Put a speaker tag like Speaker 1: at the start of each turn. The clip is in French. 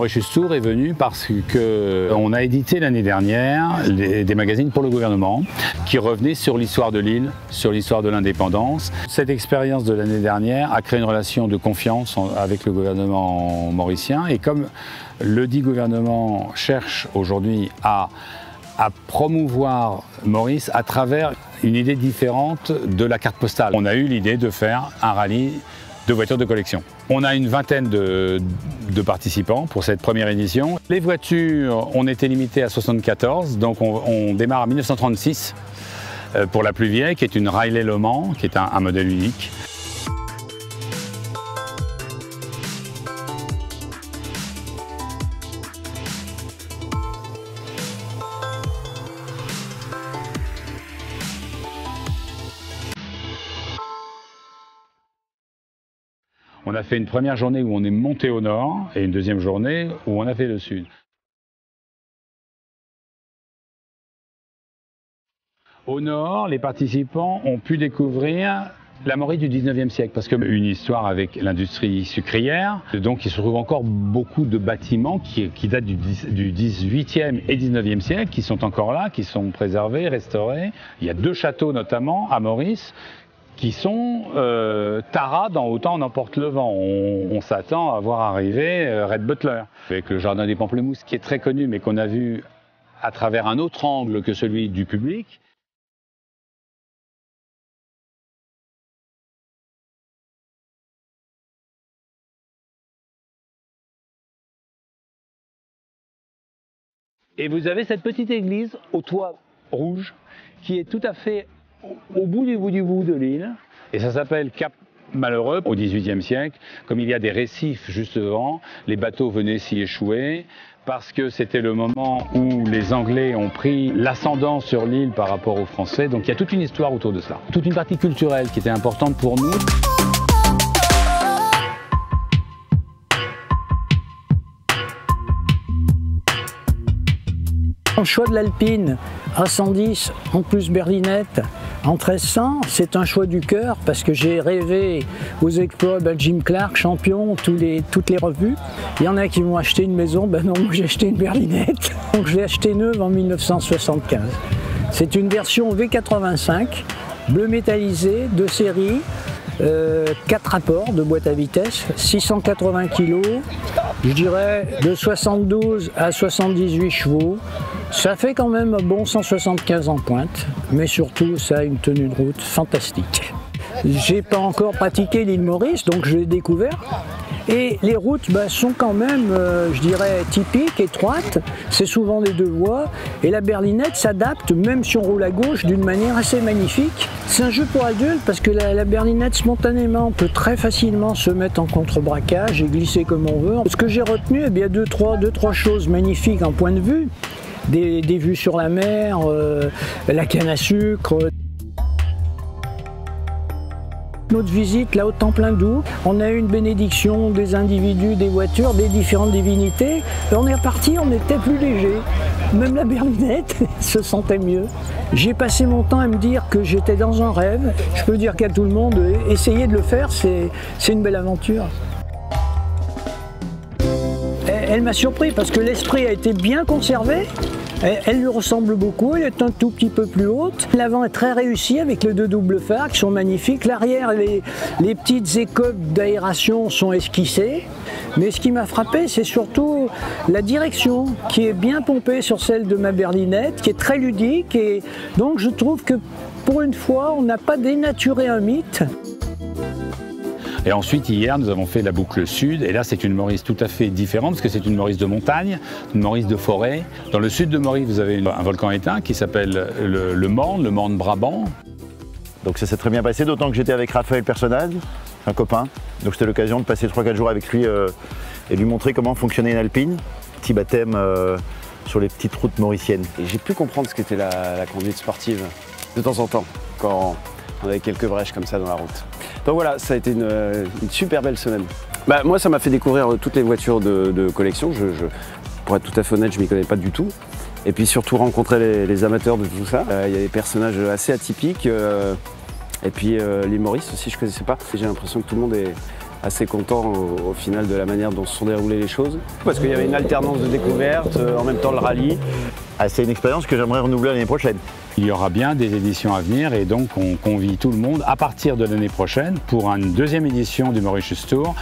Speaker 1: Mauritius Tour est venu parce qu'on a édité l'année dernière des magazines pour le gouvernement qui revenaient sur l'histoire de l'île, sur l'histoire de l'indépendance. Cette expérience de l'année dernière a créé une relation de confiance avec le gouvernement mauricien et comme le dit gouvernement cherche aujourd'hui à promouvoir Maurice à travers une idée différente de la carte postale. On a eu l'idée de faire un rallye de voitures de collection. On a une vingtaine de participants pour cette première édition. Les voitures ont été limitées à 74, donc on démarre à 1936 pour la plus vieille, qui est une Riley Le Mans, qui est un modèle unique. On a fait une première journée où on est monté au nord et une deuxième journée où on a fait le sud. Au nord, les participants ont pu découvrir la Maurice du 19e siècle, parce qu'une histoire avec l'industrie sucrière, donc il se trouve encore beaucoup de bâtiments qui datent du 18e et 19e siècle, qui sont encore là, qui sont préservés, restaurés. Il y a 2 châteaux notamment à Maurice, qui sont Tara dans Autant en emporte le vent. On s'attend à voir arriver Red Butler, avec le jardin des Pamplemousses, qui est très connu, mais qu'on a vu à travers un autre angle que celui du public. Et vous avez cette petite église au toit rouge, qui est tout à fait au bout du bout de l'île, et ça s'appelle Cap Malheureux. Au XVIIIe siècle, comme il y a des récifs juste devant, les bateaux venaient s'y échouer, parce que c'était le moment où les Anglais ont pris l'ascendant sur l'île par rapport aux Français, donc il y a toute une histoire autour de cela. Toute une partie culturelle qui était importante pour nous.
Speaker 2: Le choix de l'Alpine à 110, en plus berlinette, en 1300, c'est un choix du cœur parce que j'ai rêvé aux exploits Jim Clark, champion, toutes les revues. Il y en a qui vont acheter une maison, ben non, moi j'ai acheté une berlinette. Donc je l'ai achetée neuve en 1975. C'est une version V85, bleu métallisé, de série, 4 rapports de boîte à vitesse, 680 kg, je dirais de 72 à 78 chevaux. Ça fait quand même un bon 175 en pointe, mais surtout ça a une tenue de route fantastique. J'ai pas encore pratiqué l'île Maurice, donc je l'ai découvert. Et les routes sont quand même, je dirais, typiques, étroites. C'est souvent des 2 voies. Et la berlinette s'adapte, même si on roule à gauche, d'une manière assez magnifique. C'est un jeu pour adultes parce que la berlinette, spontanément, peut très facilement se mettre en contre-braquage et glisser comme on veut. Ce que j'ai retenu, eh bien, deux, trois choses magnifiques en point de vue. Des vues sur la mer, la canne à sucre. Notre visite là au Templin-Doux, on a eu une bénédiction des individus, des voitures, des différentes divinités. Et on est reparti, on était plus léger. Même la berlinette se sentait mieux. J'ai passé mon temps à me dire que j'étais dans un rêve. Je peux dire qu'à tout le monde, essayer de le faire, c'est une belle aventure. Elle m'a surpris parce que l'esprit a été bien conservé. Elle lui ressemble beaucoup, elle est un tout petit peu plus haute. L'avant est très réussi avec les 2 doubles phares qui sont magnifiques. L'arrière, les petites écopes d'aération sont esquissées. Mais ce qui m'a frappé, c'est surtout la direction qui est bien pompée sur celle de ma berlinette, qui est très ludique. Et donc je trouve que pour une fois, on n'a pas dénaturé un mythe.
Speaker 1: Et ensuite, hier, nous avons fait la boucle sud. Et là, c'est une Maurice tout à fait différente, parce que c'est une Maurice de montagne, une Maurice de forêt. Dans le sud de Maurice, vous avez un volcan éteint qui s'appelle le Morne Brabant.
Speaker 3: Donc ça s'est très bien passé, d'autant que j'étais avec Raphaël Personnage, un copain. Donc c'était l'occasion de passer 3-4 jours avec lui et lui montrer comment fonctionnait une alpine. Petit baptême sur les petites routes mauriciennes.
Speaker 4: Et j'ai pu comprendre ce qu'était la conduite sportive de temps en temps, quand on avait quelques brèches comme ça dans la route. Donc voilà, ça a été une super belle semaine. Moi, ça m'a fait découvrir toutes les voitures de collection. Pour être tout à fait honnête, je ne m'y connais pas du tout. Et puis surtout rencontrer les amateurs de tout ça. Il y a des personnages assez atypiques. Et puis l'île Maurice aussi, je ne connaissais pas. J'ai l'impression que tout le monde assez content au final de la manière dont se sont déroulées les choses. Parce qu'il y avait une alternance de découvertes, en même temps le rallye.
Speaker 3: Ah, c'est une expérience que j'aimerais renouveler l'année prochaine.
Speaker 1: Il y aura bien des éditions à venir et donc on convie tout le monde à partir de l'année prochaine pour une deuxième édition du Mauritius Tour